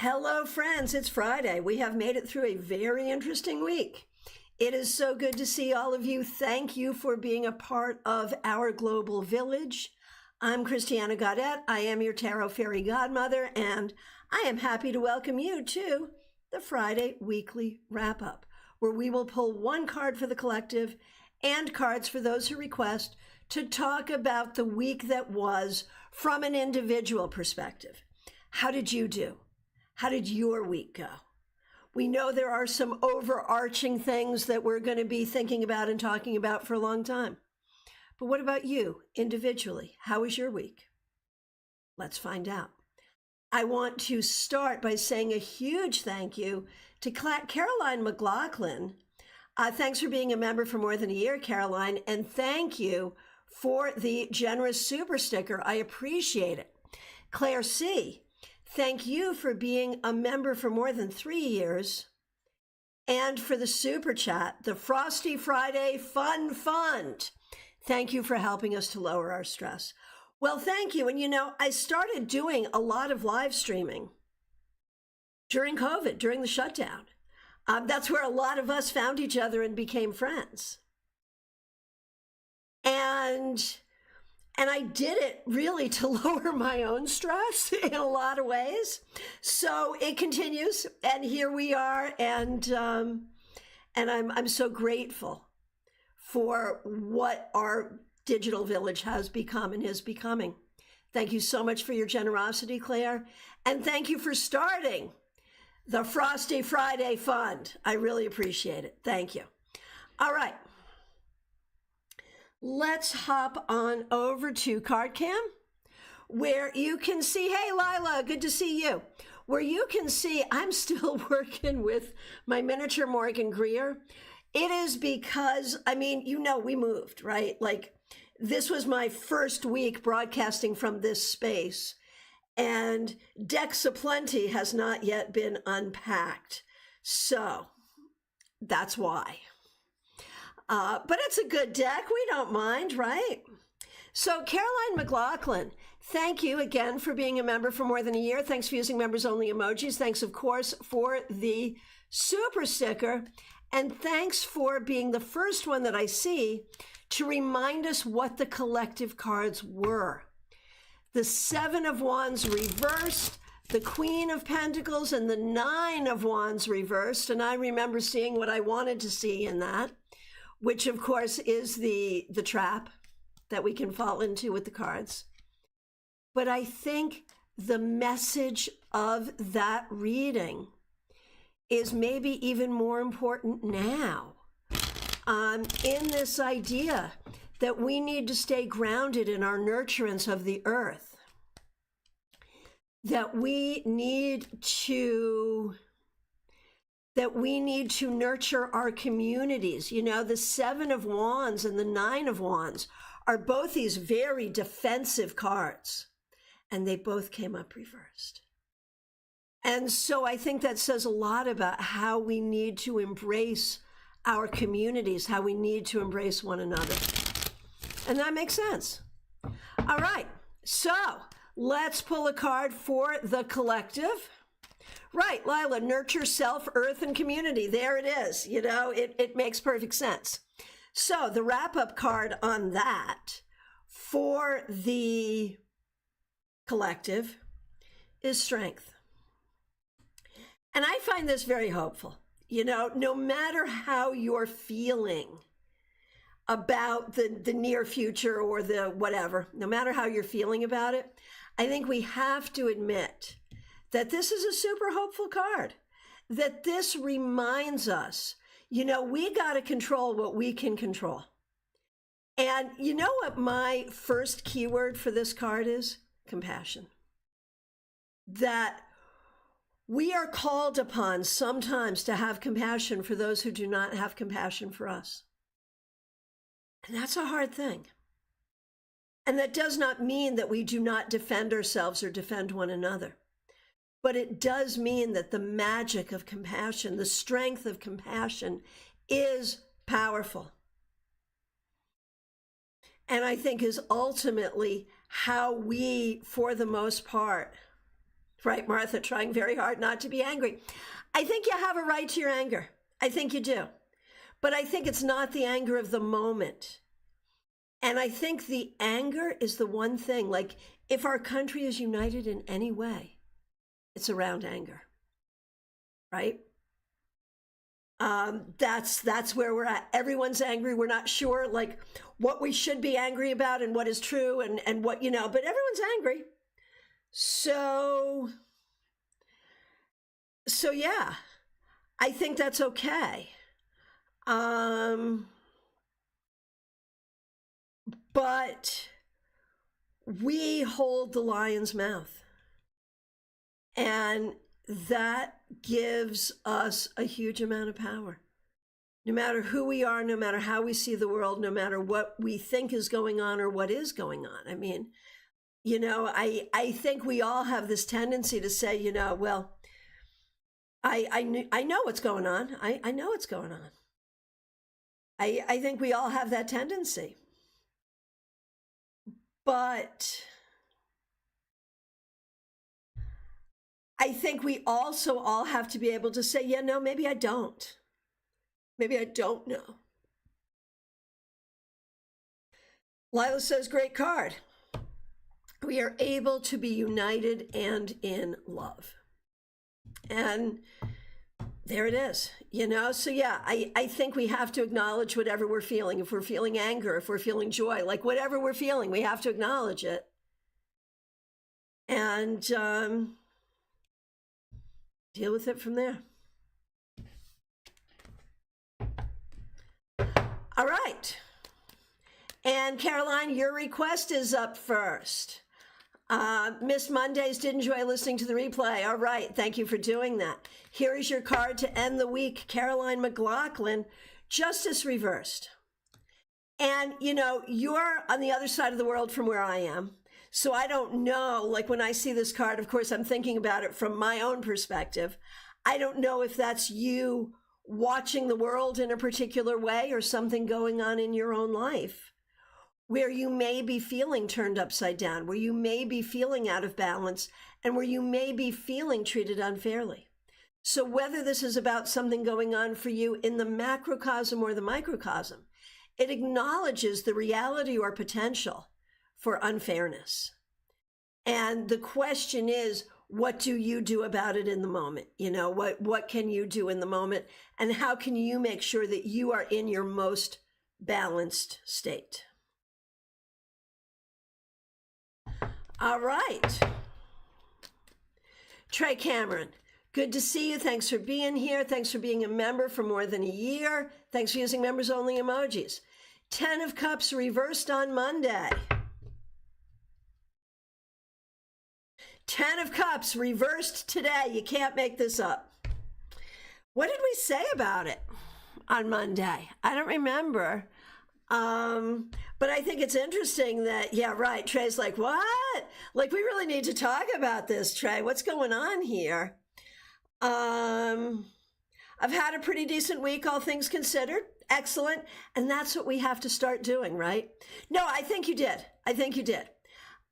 Hello, friends. It's Friday. We have made it through a very interesting week. It is so good to see all of you. Thank you for being a part of our global village. I'm Christiana Gaudet. I am your Tarot Fairy Godmother, and I am happy to welcome you to the Friday Weekly Wrap-Up, where we will pull one card for the collective and cards for those who request to talk about the week that was from an individual perspective. How did you do? How did your week go? We know there are some overarching things that we're going to be thinking about and talking about for a long time. But what about you individually? How was your week? Let's find out. I want to start by saying a huge thank you to Caroline McLaughlin. Thanks for being a member for more than a year, Caroline, and thank you for the generous super sticker. I appreciate it. Claire C., thank you for being a member for more than 3 years and for the super chat, the Frosty Friday Fun Fund. Thank you for helping us to lower our stress. Well, thank you. And you know, I started doing a lot of live streaming during COVID, during the shutdown. That's where a lot of us found each other and became friends. And I did it really to lower my own stress in a lot of ways. So it continues, and here we are, and I'm so grateful for what our digital village has become and is becoming. Thank you so much for your generosity, Claire, and thank you for starting the Frosty Friday Fund. I really appreciate it. Thank you. All right. Let's hop on over to CardCam, where you can see, hey, Lila, good to see you. Where you can see I'm still working with my miniature Morgan Greer. It is because, I mean, you know, we moved, right? Like, this was my first week broadcasting from this space, and Decks Aplenty has not yet been unpacked. So that's why. But it's a good deck. We don't mind, right? So Caroline McLaughlin, thank you again for being a member for more than a year. Thanks for using members-only emojis. Thanks, of course, for the super sticker. And thanks for being the first one that I see to remind us what the collective cards were. The Seven of Wands reversed, the Queen of Pentacles, and the Nine of Wands reversed. And I remember seeing what I wanted to see in that, which of course is the trap that we can fall into with the cards. But I think the message of that reading is maybe even more important now, in this idea that we need to stay grounded in our nurturance of the earth, that we need to nurture our communities. You know, the Seven of Wands and the Nine of Wands are both these very defensive cards, and they both came up reversed. And so I think that says a lot about how we need to embrace our communities, how we need to embrace one another. And that makes sense. All right, so let's pull a card for the collective. Right, Lila, nurture self, earth, and community. There it is. You know, it makes perfect sense. So the wrap-up card on that for the collective is strength. And I find this very hopeful. You know, no matter how you're feeling about the near future or the whatever, no matter how you're feeling about it, I think we have to admit that this is a super hopeful card, that this reminds us, you know, we got to control what we can control. And you know what my first keyword for this card is? Compassion. That we are called upon sometimes to have compassion for those who do not have compassion for us. And that's a hard thing. And that does not mean that we do not defend ourselves or defend one another. But it does mean that the magic of compassion, the strength of compassion, is powerful. And I think is ultimately how we, for the most part, Right, Martha, trying very hard not to be angry. I think you have a right to your anger. I think you do. But I think it's not the anger of the moment. And I think the anger is the one thing, like if our country is united in any way, it's around anger, right? That's where we're at. Everyone's angry. We're not sure like what we should be angry about and what is true and what, but everyone's angry. So yeah, I think that's okay. But we hold the lion's mouth, and that gives us a huge amount of power. No matter who we are, no matter how we see the world, no matter what we think is going on or what is going on. I mean, I think we all have this tendency to say, well, I know what's going on. I know what's going on. I think we all have that tendency. But I think we also all have to be able to say, yeah, no, maybe I don't. Maybe I don't know. Lila says, great card. We are able to be united and in love. And there it is, So yeah, I think we have to acknowledge whatever we're feeling. If we're feeling anger, if we're feeling joy, like whatever we're feeling, we have to acknowledge it. And deal with it from there. All right. And Caroline, your request is up first. Miss Mondays did enjoy listening to the replay. All right. Thank you for doing that. Here is your card to end the week. Caroline McLaughlin, Justice Reversed. And, you're on the other side of the world from where I am. So I don't know, like when I see this card, of course, I'm thinking about it from my own perspective. I don't know if that's you watching the world in a particular way or something going on in your own life where you may be feeling turned upside down, where you may be feeling out of balance, and where you may be feeling treated unfairly. So whether this is about something going on for you in the macrocosm or the microcosm, it acknowledges the reality or potential for unfairness. And the question is, what do you do about it in the moment? What can you do in the moment? And how can you make sure that you are in your most balanced state? All right. Trey Cameron, good to see you. Thanks for being here. Thanks for being a member for more than a year. Thanks for using members only emojis. 10 of Cups reversed on Monday. 10 of Cups reversed today. You can't make this up. What did we say about it on Monday? I don't remember. But I think it's interesting that, yeah, right. Trey's like, what? Like, we really need to talk about this, Trey. What's going on here? I've had a pretty decent week, all things considered. Excellent. And that's what we have to start doing, right? No, I think you did. I think you did.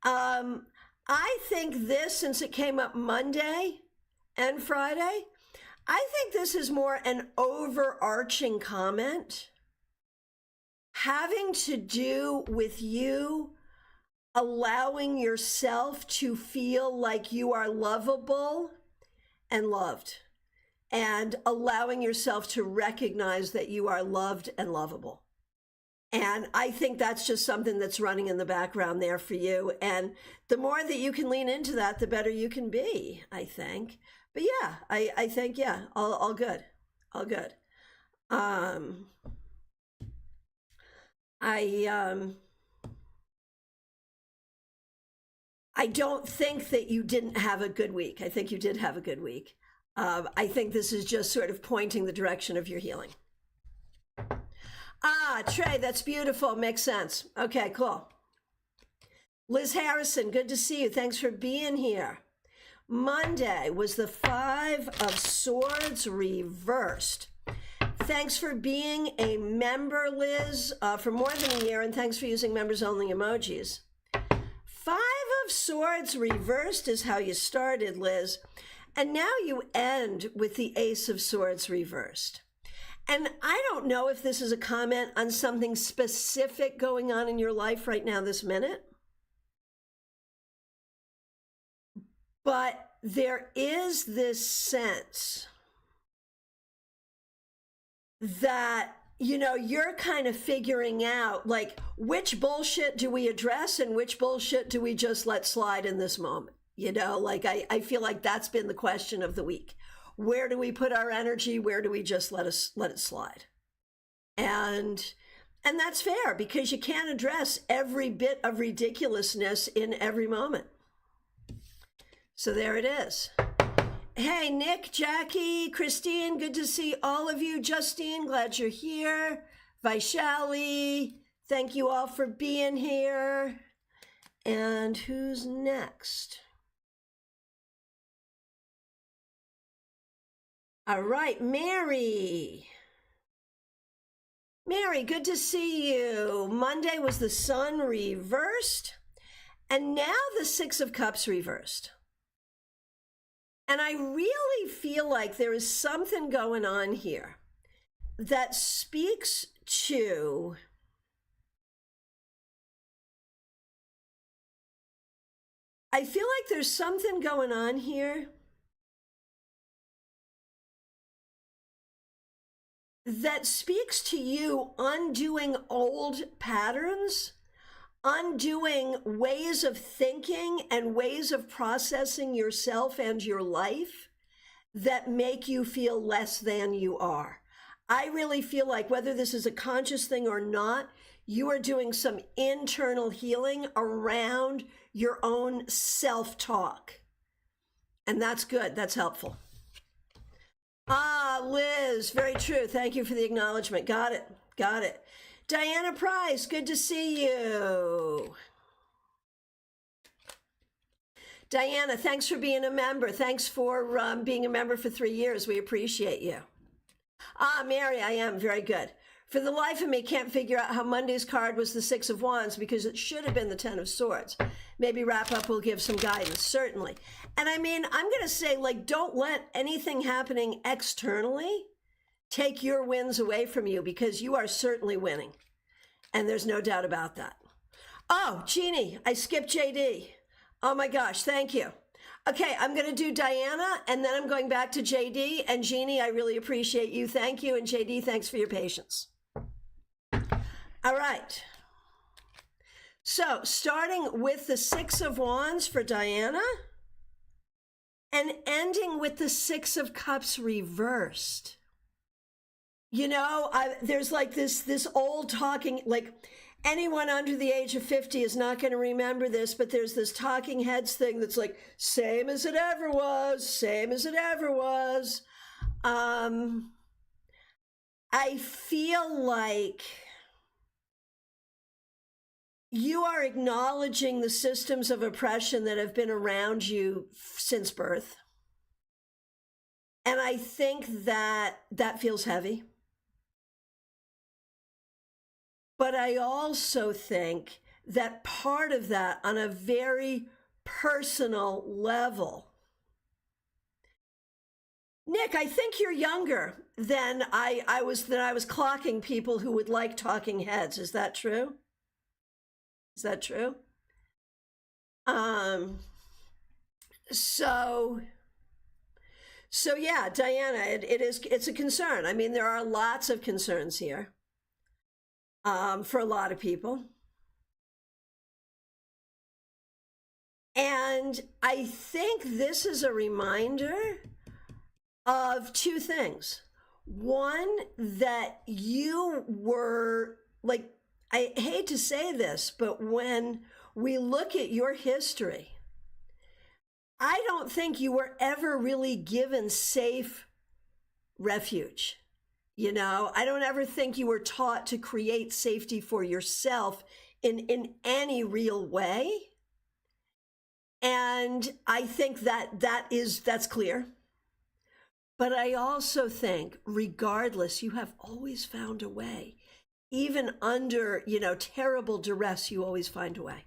I think this, since it came up Monday and Friday, I think this is more an overarching comment having to do with you allowing yourself to feel like you are lovable and loved, and allowing yourself to recognize that you are loved and lovable. And I think that's just something that's running in the background there for you. And the more that you can lean into that, the better you can be, I think. But yeah, I think, yeah, all good. All good. I don't think that you didn't have a good week. I think you did have a good week. I think this is just sort of pointing the direction of your healing. Trey, that's beautiful. Makes sense. Okay, cool. Liz Harrison, good to see you. Thanks for being here. Monday was the 5 of Swords reversed. Thanks for being a member, Liz, for more than a year, and thanks for using members only emojis. 5 of Swords reversed is how you started, Liz. And now you end with the Ace of Swords reversed. And I don't know if this is a comment on something specific going on in your life right now, this minute. But there is this sense that, you know, you're kind of figuring out, like, which bullshit do we address and which bullshit do we just let slide in this moment? You know, like, I feel like that's been the question of the week. Where do we put our energy? Where do we just let it slide? And that's fair, because you can't address every bit of ridiculousness in every moment. So there it is. Hey, Nick, Jackie, Christine, good to see all of you. Justine, glad you're here. Vaishali, thank you all for being here. And who's next? All right, Mary. Mary, good to see you. Monday was the Sun reversed, and now the Six of Cups reversed. And I really feel like there is something going on here that speaks to I feel like there's something going on here that speaks to you undoing old patterns, undoing ways of thinking and ways of processing yourself and your life that make you feel less than you are. I really feel like, whether this is a conscious thing or not, you are doing some internal healing around your own self-talk. And that's good. That's helpful. Ah, Liz, very true. Thank you for the acknowledgement. Got it. Got it. Diana Price, good to see you. Diana, thanks for being a member. Thanks for being a member for 3 years. We appreciate you. Ah, Mary, I am. Very good. For the life of me, can't figure out how Monday's card was the Six of Wands, because it should have been the Ten of Swords. Maybe wrap up will give some guidance, certainly. And I mean, I'm going to say, like, don't let anything happening externally take your wins away from you, because you are certainly winning. And there's no doubt about that. Oh, Jeannie, I skipped JD. Oh my gosh, thank you. Okay, I'm going to do Diana, and then I'm going back to JD. And Jeannie, I really appreciate you. Thank you. And JD, thanks for your patience. All right. So starting with the Six of Wands for Diana and ending with the Six of Cups reversed. You know, there's like this old talking, like, anyone under the age of 50 is not going to remember this, but there's this talking heads thing that's like, same as it ever was, same as it ever was. I feel like you are acknowledging the systems of oppression that have been around you since birth. And I think that feels heavy. But I also think that part of that, on a very personal level, Nick, I think you're younger than I was clocking people who would like talking heads. Is that true? Is that true? So yeah, Diana, it's a concern. I mean, there are lots of concerns here. For a lot of people. And I think this is a reminder of two things. One, that you were, like, I hate to say this, but when we look at your history, I don't think you were ever really given safe refuge. You know, I don't ever think you were taught to create safety for yourself in any real way. And I think that's clear. But I also think, regardless, you have always found a way. Even under, you know, terrible duress, you always find a way.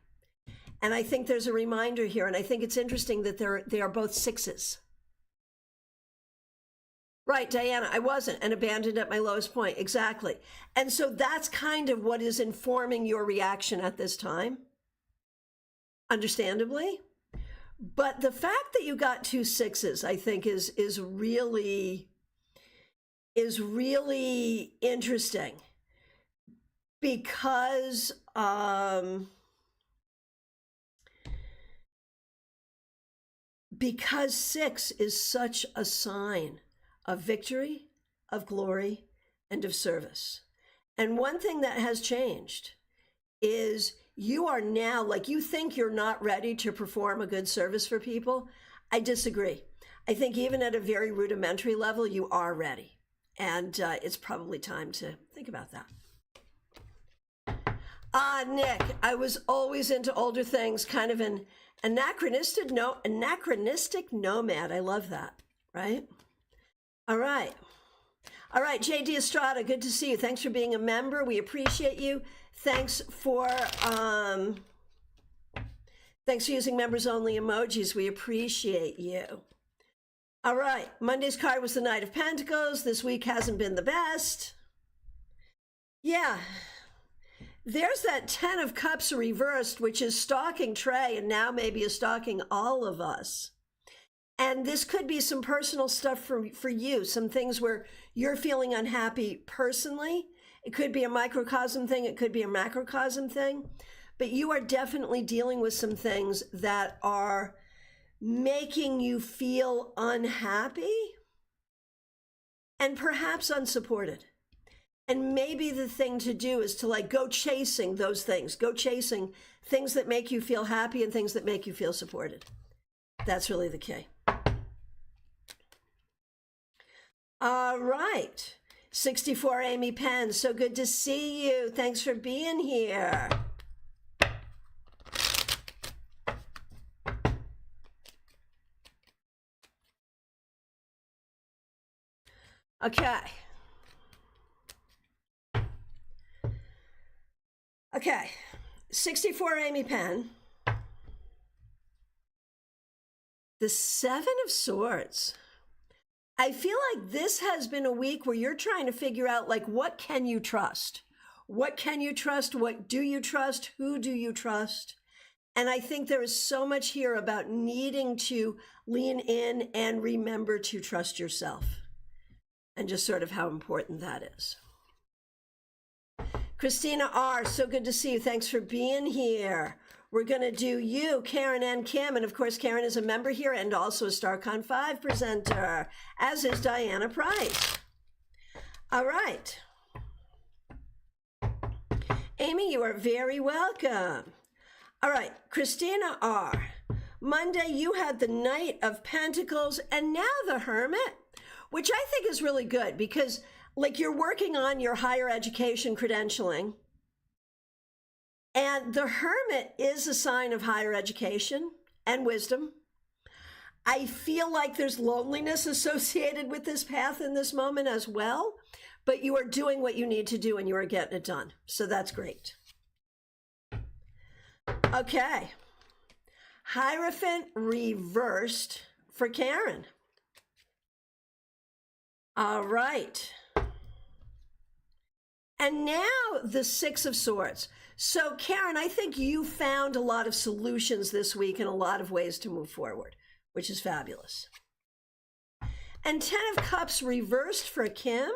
And I think there's a reminder here, and I think it's interesting that they are both sixes. Right, Diana, I wasn't, and abandoned at my lowest point. Exactly. And so that's kind of what is informing your reaction at this time, understandably. But the fact that you got 2 6s, I think, is really interesting, because because 6 is such a sign of victory, of glory, and of service. And one thing that has changed is you are now, like, you think you're not ready to perform a good service for people. I disagree. I think even at a very rudimentary level, you are ready. And it's probably time to think about that. Nick, I was always into older things, kind of an anachronistic nomad. I love that, right? All right. All right, JD Estrada, good to see you. Thanks for being a member. We appreciate you. Thanks for using members only emojis. We appreciate you. All right, Monday's card was the Knight of Pentacles. This week hasn't been the best. Yeah. There's that 10 of Cups reversed, which is stalking Trey, and now maybe is stalking all of us. And this could be some personal stuff for you, some things where you're feeling unhappy personally. It could be a microcosm thing. It could be a macrocosm thing. But you are definitely dealing with some things that are making you feel unhappy and perhaps unsupported. And maybe the thing to do is to, like, go chasing those things. Go chasing things that make you feel happy and things that make you feel supported. That's really the key. All right. 64 Amy Penn, so good to see you. Thanks for being here. Okay. Okay. 64 Amy Penn. The 7 of Swords. I feel like this has been a week where you're trying to figure out, like, what can you trust? What can you trust? What do you trust? Who do you trust? And I think there is so much here about needing to lean in and remember to trust yourself, and just sort of how important that is. Christina R., so good to see you. Thanks for being here. We're going to do you, Karen, and Kim. And of course, Karen is a member here and also a StaarCon 5 presenter, as is Diana Price. All right. Amy, you are very welcome. All right, Christina R. Monday, you had the Knight of Pentacles and now the Hermit, which I think is really good because, like, you're working on your higher education credentialing. And the Hermit is a sign of higher education and wisdom. I feel like there's loneliness associated with this path in this moment as well, but you are doing what you need to do and you are getting it done. So that's great. Okay. Hierophant reversed for Karen. All right. And now the 6 of Swords. So Karen, I think you found a lot of solutions this week and a lot of ways to move forward, which is fabulous. And 10 of Cups reversed for Kim.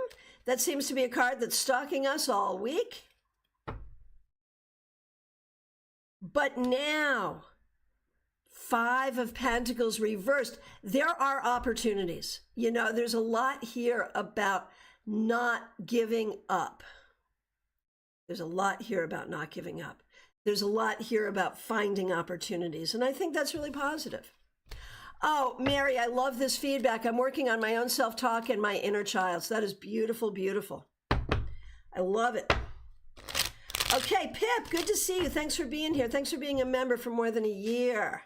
That seems to be a card that's stalking us all week. But now, 5 of Pentacles reversed. There are opportunities. You know, there's a lot here about not giving up. There's a lot here about not giving up. There's a lot here about finding opportunities. And I think that's really positive. Oh, Mary, I love this feedback. I'm working on my own self-talk and my inner child. So that is beautiful, beautiful. I love it. Okay, Pip, good to see you. Thanks for being here. Thanks for being a member for more than a year.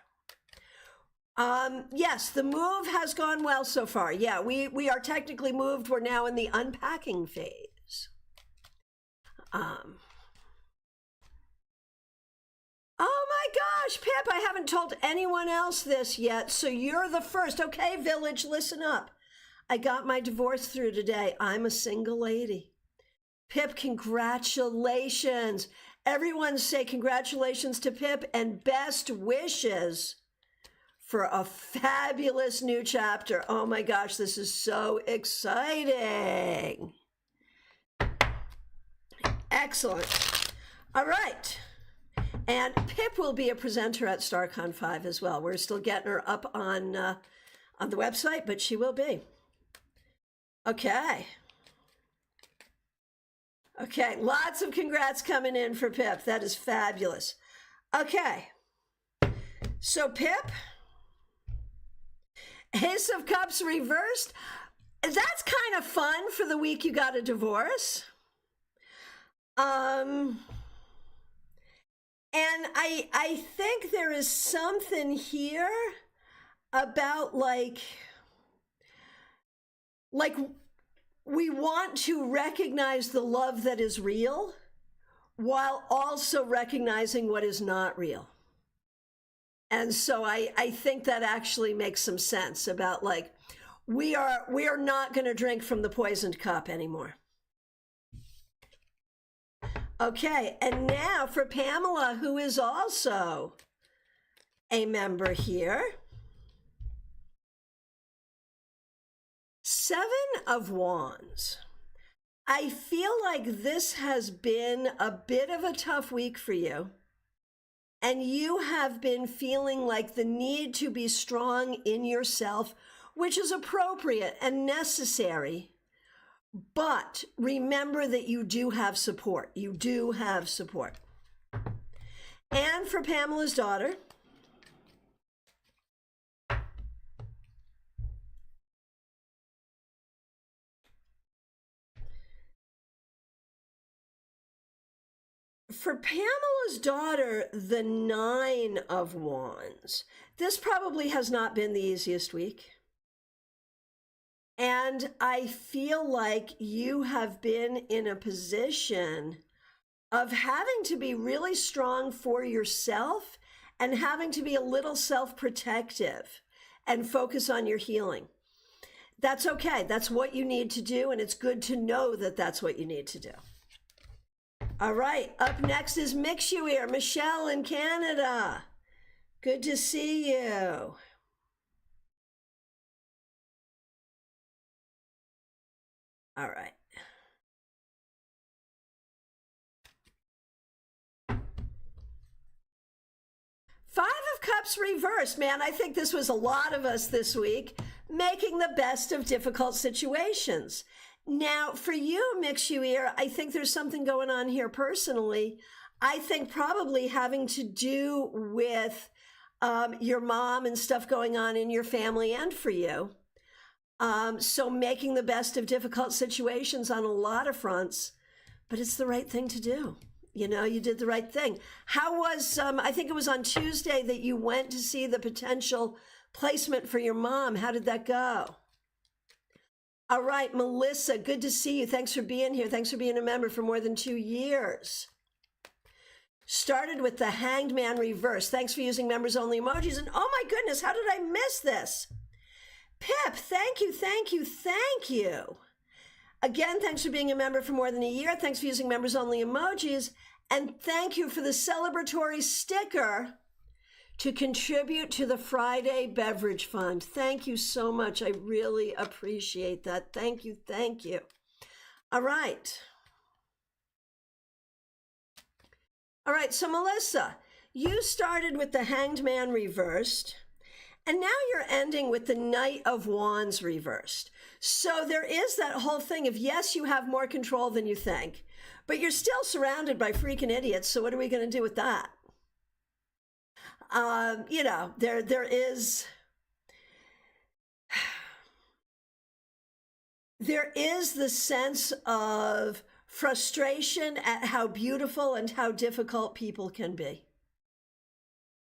Yes, the move has gone well so far. Yeah, we are technically moved. We're now in the unpacking phase. Oh my gosh, Pip, I haven't told anyone else this yet, so you're the first. Okay, village, listen up. I got my divorce through today. I'm a single lady. Pip, congratulations. Everyone say congratulations to Pip and best wishes for a fabulous new chapter. Oh my gosh, this is so exciting. Excellent. All right. And Pip will be a presenter at StaarCon 5 as well. We're still getting her up on the website, but she will be. Okay. Okay, lots of congrats coming in for Pip. That is fabulous. Okay. So Pip, Ace of Cups reversed. That's kind of fun for the week you got a divorce. And I think there is something here about like we want to recognize the love that is real while also recognizing what is not real. And so I think that actually makes some sense about like we are not going to drink from the poisoned cup anymore. Okay, and now for Pamela, who is also a member here. 7 of Wands. I feel like this has been a bit of a tough week for you, and you have been feeling like the need to be strong in yourself, which is appropriate and necessary. But remember that you do have support. You do have support. And for Pamela's daughter, the 9 of Wands. This probably has not been the easiest week. And I feel like you have been in a position of having to be really strong for yourself and having to be a little self-protective and focus on your healing. That's okay. That's what you need to do, and it's good to know that that's what you need to do. All right, up next is Mixuir, Michelle in Canada. Good to see you. All right. Five of Cups reversed. Man, I think this was a lot of us this week, making the best of difficult situations. Now, for you, Mixuir, I think there's something going on here personally. I think probably having to do with your mom and stuff going on in your family and for you. So making the best of difficult situations on a lot of fronts, but it's the right thing to do. You know, you did the right thing. How was, I think it was on Tuesday that you went to see the potential placement for your mom. How did that go? All right, Melissa, good to see you. Thanks for being here. Thanks for being a member for more than 2 years. Started with the Hanged Man reverse. Thanks for using members only emojis. And oh my goodness, how did I miss this? Pip, thank you, thank you, thank you. Again, thanks for being a member for more than a year. Thanks for using members only emojis. And thank you for the celebratory sticker to contribute to the Friday Beverage Fund. Thank you so much. I really appreciate that. Thank you, thank you. All right. All right, so Melissa, you started with the Hanged Man reversed. And now you're ending with the Knight of Wands reversed. So there is that whole thing of, yes, you have more control than you think, but you're still surrounded by freaking idiots. So what are we going to do with that? You know, there is the sense of frustration at how beautiful and how difficult people can be.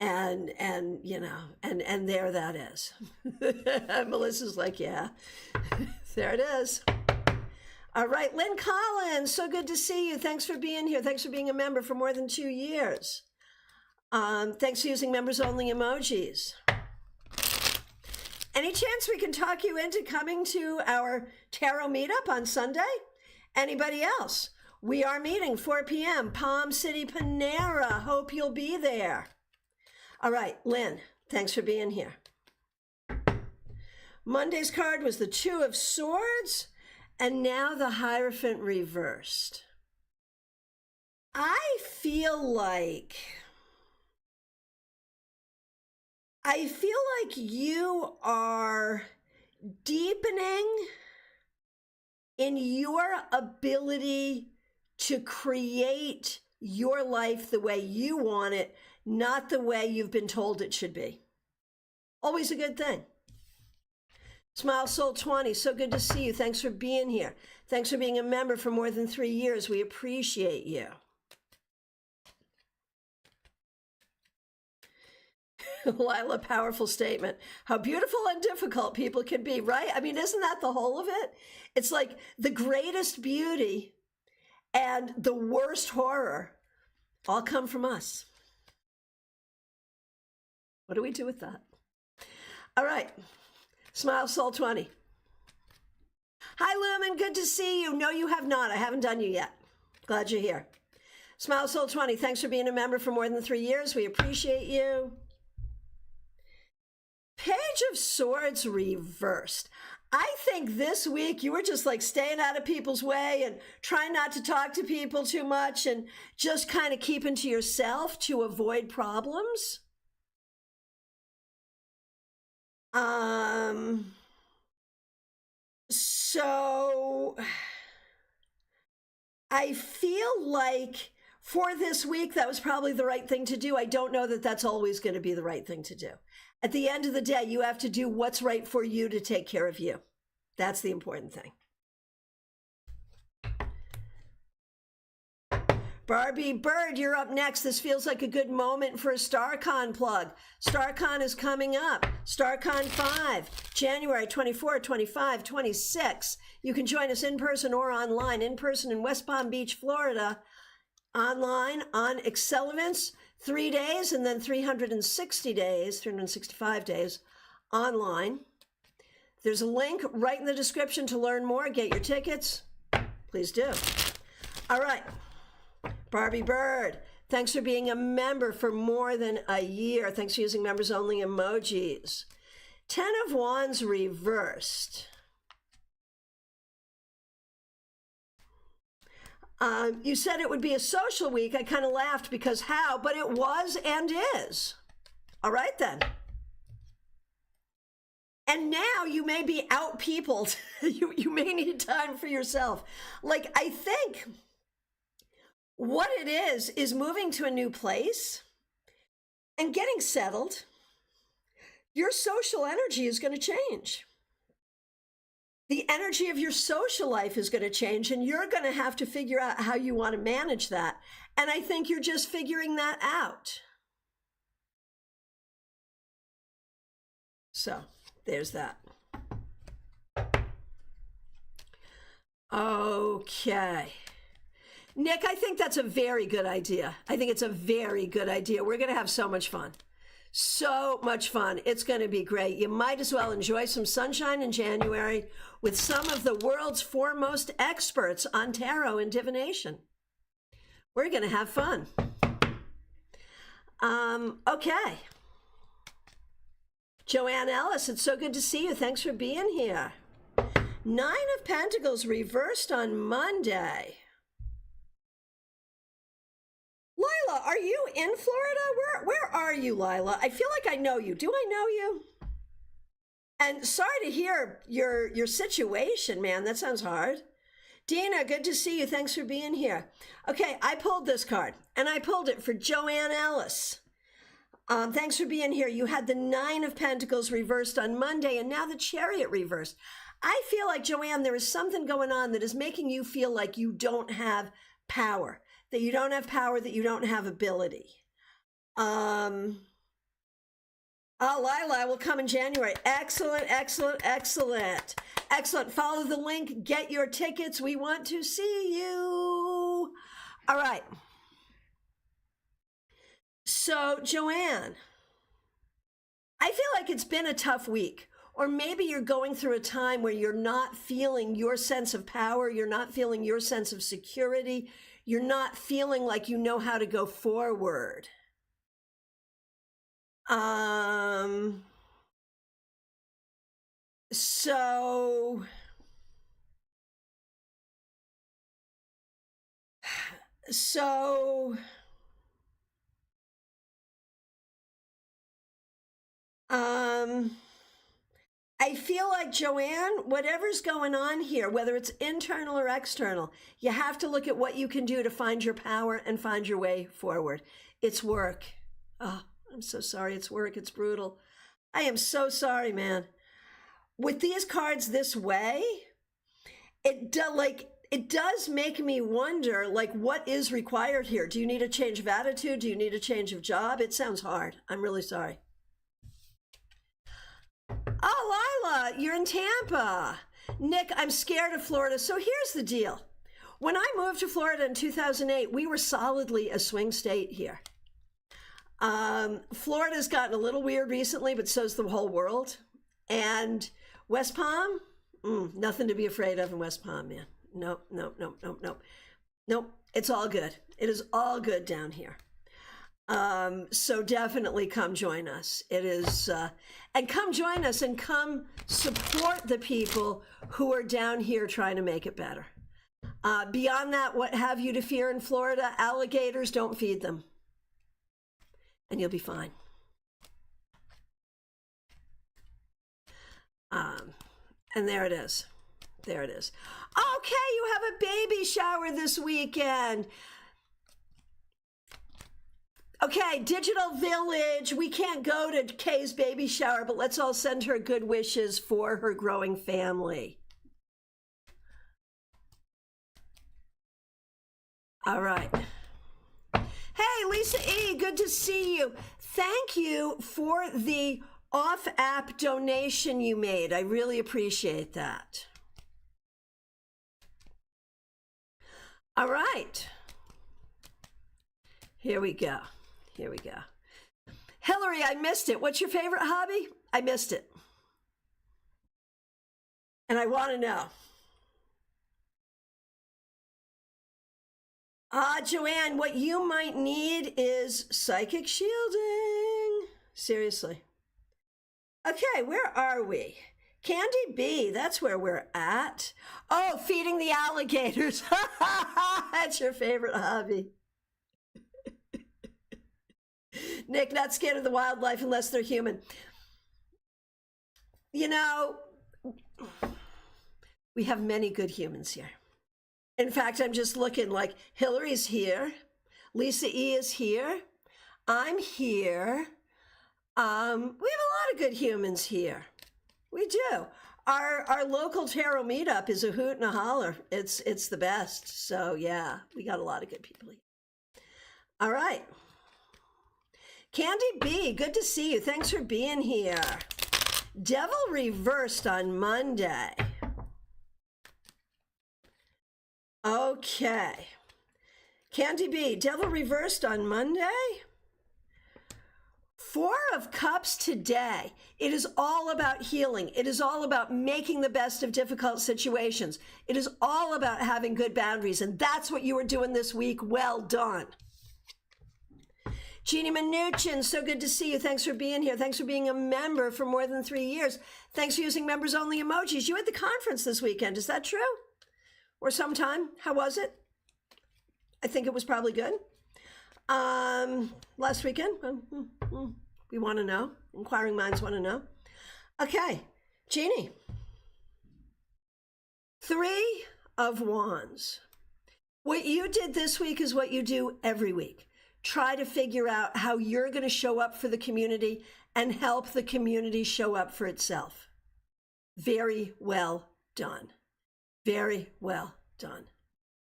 And you know, and there that is. Melissa's like, yeah, there it is. All right, Lynn Collins, so good to see you. Thanks for being here. Thanks for being a member for more than 2 years. Thanks for using members only emojis. Any chance we can talk you into coming to our tarot meetup on Sunday? Anybody else? We are meeting 4 p.m. Palm City, Panera. Hope you'll be there. All right, Lynn, thanks for being here. Monday's card was the Two of Swords, and now the Hierophant reversed. I feel like you are deepening in your ability to create your life the way you want it, not the way you've been told it should be. Always a good thing. Smile Soul 20, so good to see you. Thanks for being here. Thanks for being a member for more than 3 years. We appreciate you. Lila, powerful statement. How beautiful and difficult people can be, right? I mean, isn't that the whole of it? It's like the greatest beauty and the worst horror all come from us. What do we do with that? All right. Smile Soul 20. Hi, Lumen. Good to see you. No, you have not. I haven't done you yet. Glad you're here. Smile Soul 20. Thanks for being a member for more than 3 years. We appreciate you. Page of Swords reversed. I think this week you were just like staying out of people's way and trying not to talk to people too much and just kind of keeping to yourself to avoid problems. So I feel like for this week, that was probably the right thing to do. I don't know that that's always going to be the right thing to do. At the end of the day, you have to do what's right for you to take care of you. That's the important thing. Barbie Bird, you're up next. This feels like a good moment for a StaarCon plug. StaarCon is coming up. StaarCon 5, January 24, 25, 26. You can join us in person or online. In person in West Palm Beach, Florida. Online on Accelerants, 3 days, and then 365 days online. There's a link right in the description to learn more. Get your tickets. Please do. All right. Barbie Bird, thanks for being a member for more than a year. Thanks for using members only emojis. 10 of Wands reversed. You said it would be a social week. I kind of laughed because how, but it was and is. All right, then. And now you may be out-peopled. you may need time for yourself. Like, I think what it is moving to a new place and getting settled. Your social energy is going to change. The energy of your social life is going to change, and you're going to have to figure out how you want to manage that. And I think you're just figuring that out. So there's that. Okay. Nick, I think that's a very good idea. I think it's a very good idea. We're going to have so much fun. So much fun. It's going to be great. You might as well enjoy some sunshine in January with some of the world's foremost experts on tarot and divination. We're going to have fun. Okay. Joanne Ellis, it's so good to see you. Thanks for being here. 9 of Pentacles reversed on Monday. Lila, are you in Florida? Where are you, Lila? I feel like I know you. Do I know you? And sorry to hear your situation, man. That sounds hard. Dina, good to see you. Thanks for being here. Okay, I pulled this card, and I pulled it for Joanne Ellis. Thanks for being here. You had the 9 of Pentacles reversed on Monday, and now the Chariot reversed. I feel like, Joanne, there is something going on that is making you feel like you don't have power. That you don't have power, that you don't have ability. Oh, Lila will come in January. Excellent, excellent, excellent. Excellent. Follow the link. Get your tickets. We want to see you. All right. So, Joanne, I feel like it's been a tough week. Or maybe you're going through a time where you're not feeling your sense of power, you're not feeling your sense of security, you're not feeling like you know how to go forward. So I feel like, Joanne, whatever's going on here, whether it's internal or external, you have to look at what you can do to find your power and find your way forward. It's work. Oh, I'm so sorry. It's work. It's brutal. I am so sorry, man. With these cards this way, it does make me wonder, like, what is required here? Do you need a change of attitude? Do you need a change of job? It sounds hard. I'm really sorry. Oh, Lila, you're in Tampa. Nick, I'm scared of Florida. So here's the deal. When I moved to Florida in 2008, we were solidly a swing state here. Florida's gotten a little weird recently, but so's the whole world. And West Palm, nothing to be afraid of in West Palm, man. Nope. It's all good. It is all good down here. So definitely come join us. It is, and come join us and come support the people who are down here trying to make it better. Beyond that, what have you to fear in Florida? Alligators, don't feed them. And you'll be fine. And there it is. There it is. Okay, you have a baby shower this weekend. Okay, Digital Village. We can't go to Kay's baby shower, but let's all send her good wishes for her growing family. All right. Hey, Lisa E., good to see you. Thank you for the off-app donation you made. I really appreciate that. All right. Here we go. Here we go. Hillary, I missed it. What's your favorite hobby? I missed it. And I want to know. Joanne, what you might need is psychic shielding. Seriously. Okay, where are we? Candy B, that's where we're at. Oh, feeding the alligators. That's your favorite hobby. Nick, not scared of the wildlife unless they're human. You know, we have many good humans here. In fact, I'm just looking, like, Hillary's here. Lisa E. is here. I'm here. We have a lot of good humans here. We do. Our local tarot meetup is a hoot and a holler. It's the best. So yeah, we got a lot of good people here. All right. Candy B, good to see you. Thanks for being here. Devil reversed on Monday. Okay. Candy B, Devil reversed on Monday. Four of Cups today. It is all about healing. It is all about making the best of difficult situations. It is all about having good boundaries. And that's what you were doing this week. Well done. Jeannie Mnuchin, so good to see you. Thanks for being here. Thanks for being a member for more than 3 years. Thanks for using members only emojis. You had the conference this weekend. Is that true? Or sometime? How was it? I think it was probably good. Last weekend? We want to know. Inquiring minds want to know. Okay, Jeannie. 3 of Wands. What you did this week is what you do every week. Try to figure out how you're going to show up for the community and help the community show up for itself. Very well done. Very well done.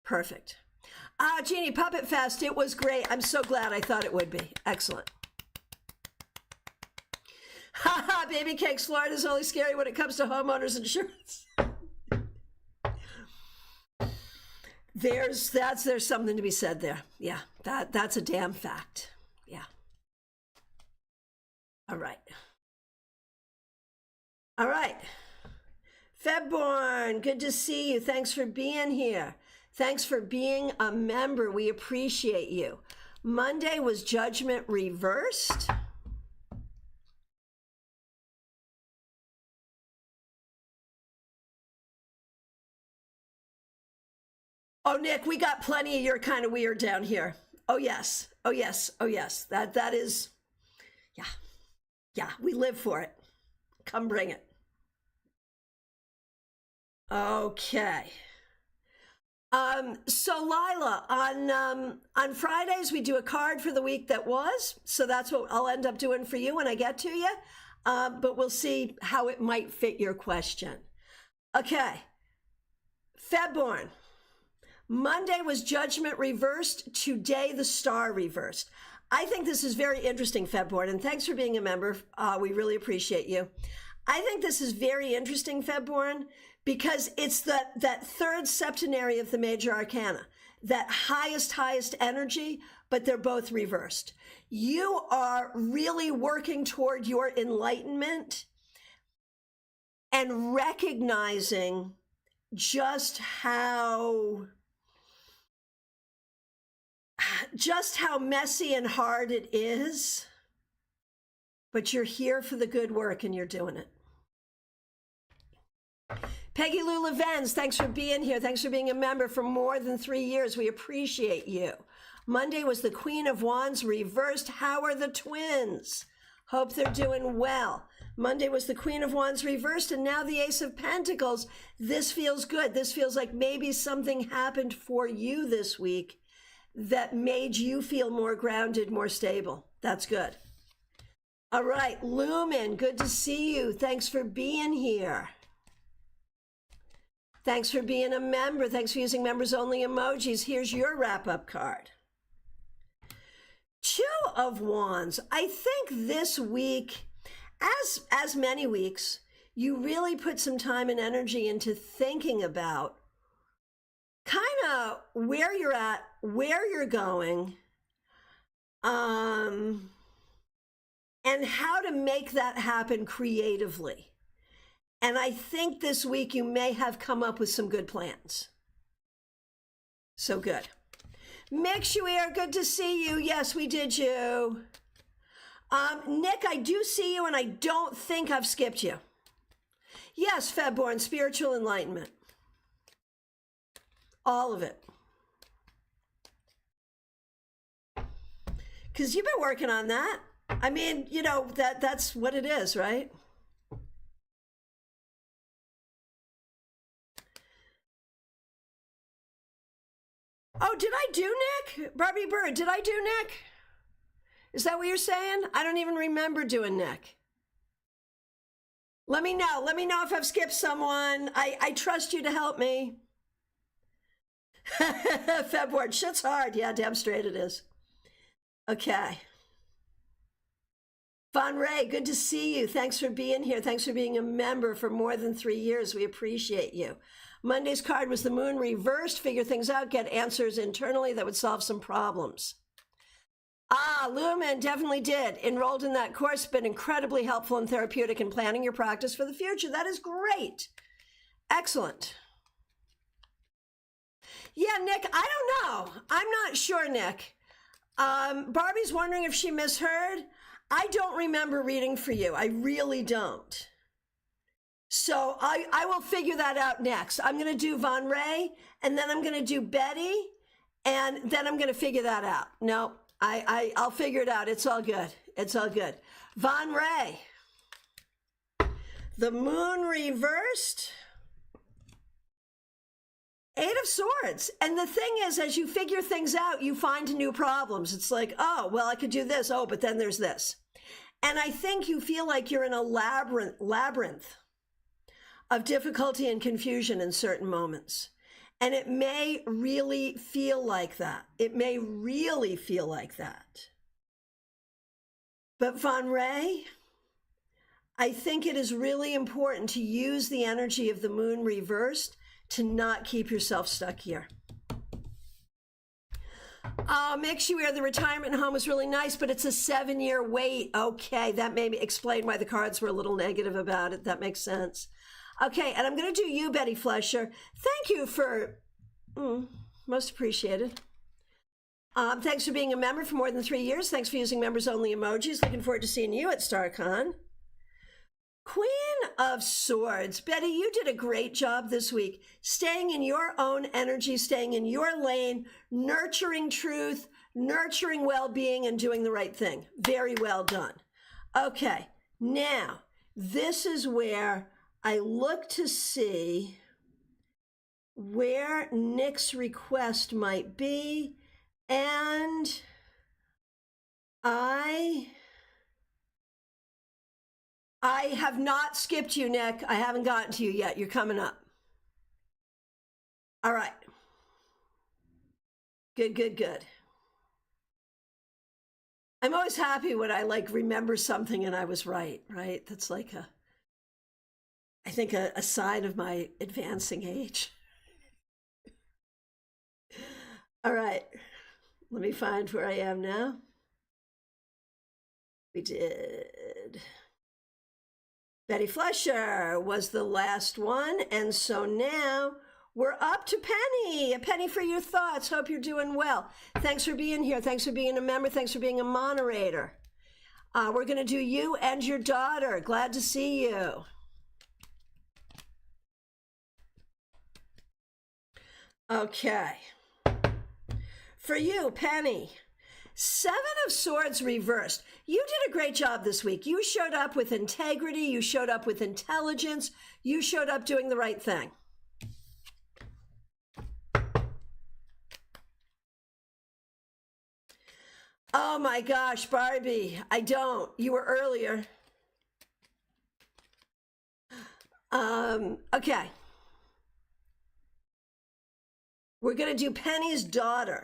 Perfect. Jeannie, Puppet Fest, it was great. I'm so glad. I thought it would be. Excellent. Haha, Baby Cakes, Florida's only scary when it comes to homeowners insurance. There's something to be said there. Yeah, that's a damn fact. Yeah, All right. All right. Febborn, good to see you. Thanks for being here. Thanks for being a member. We appreciate you. Monday was judgment reversed. Oh, Nick, we got plenty of your kind of weird down here. Oh, yes. Oh, yes. Oh, yes. That is, yeah. Yeah, we live for it. Come bring it. Okay. So Lila, on Fridays we do a card for the week that was. So that's what I'll end up doing for you when I get to you. But we'll see how it might fit your question. Okay. Febborn. Monday was judgment reversed. Today, the star reversed. I think this is very interesting, Febborn, and thanks for being a member. We really appreciate you. I think this is very interesting, Febborn, because it's that third septenary of the major arcana, that highest energy, but they're both reversed. You are really working toward your enlightenment and recognizing just how messy and hard it is, but you're here for the good work and you're doing it. Peggy Lou Levens, thanks for being here. Thanks for being a member for more than 3 years. We appreciate you. Monday was the Queen of Wands reversed. How are the twins? Hope they're doing well. Monday was the Queen of Wands reversed, and now the Ace of Pentacles. This feels good. This feels like maybe something happened for you this week that made you feel more grounded, more stable. That's good. All right, Lumen, good to see you. Thanks for being here. Thanks for being a member. Thanks for using members only emojis. Here's your wrap-up card. Two of Wands. I think this week, as many weeks, you really put some time and energy into thinking about kind of where you're at, where you're going, and how to make that happen creatively. And I think this week you may have come up with some good plans. So good. Mix you here, good to see you. Yes, we did you. Nick, I do see you and I don't think I've skipped you. Yes, Febborn, spiritual enlightenment. All of it. Because you've been working on that. I mean, you know, that's what it is, right? Oh, did I do Nick? Barbie Bird, did I do Nick? Is that what you're saying? I don't even remember doing Nick. Let me know. Let me know if I've skipped someone. I trust you to help me. Febward, shit's hard. Yeah, damn straight it is. Okay. Von Ray, good to see you. Thanks for being here. Thanks for being a member for more than 3 years. We appreciate you. Monday's card was the moon reversed. Figure things out, get answers internally that would solve some problems. Ah, Lumen definitely did. Enrolled in that course, been incredibly helpful and therapeutic in planning your practice for the future. That is great. Excellent. Yeah, Nick, I don't know. I'm not sure, Nick. Barbie's wondering if she misheard. I don't remember reading for you. I really don't. So I will figure that out next. I'm going to do Von Ray, and then I'm going to do Betty, and then I'm going to figure that out. No, I'll figure it out. It's all good. It's all good. Von Ray. The moon reversed. 8 of Swords. And the thing is, as you figure things out, you find new problems. It's like, oh, well, I could do this. Oh, but then there's this. And I think you feel like you're in a labyrinth of difficulty and confusion in certain moments. And it may really feel like that. It may really feel like that. But Von Ray, I think it is really important to use the energy of the moon reversed to not keep yourself stuck here. Makes you wear the retirement home is really nice, but it's a 7-year wait. Okay, that maybe explain why the cards were a little negative about it. That makes sense. Okay, and I'm going to do you, Betty Flesher. Thank you for, most appreciated. Thanks for being a member for more than 3 years. Thanks for using members-only emojis. Looking forward to seeing you at StaarCon. Queen of Swords. Betty, you did a great job this week, staying in your own energy, staying in your lane, nurturing truth, nurturing well-being, and doing the right thing. Very well done. Okay, now, this is where I look to see where Nick's request might be, and I have not skipped you, Nick. I haven't gotten to you yet. You're coming up. All right. Good. I'm always happy when I remember something and I was right? That's I think a sign of my advancing age. All right. Let me find where I am now. We did. Betty Flesher was the last one, and so now we're up to Penny. A penny for your thoughts. Hope you're doing well. Thanks for being here. Thanks for being a member. Thanks for being a moderator. We're going to do you and your daughter. Glad to see you. Okay. For you, Penny. 7 of Swords reversed. You did a great job this week. You showed up with integrity. You showed up with intelligence. You showed up doing the right thing. Oh my gosh, Barbie, I don't. You were earlier. Okay. We're going to do Penny's daughter.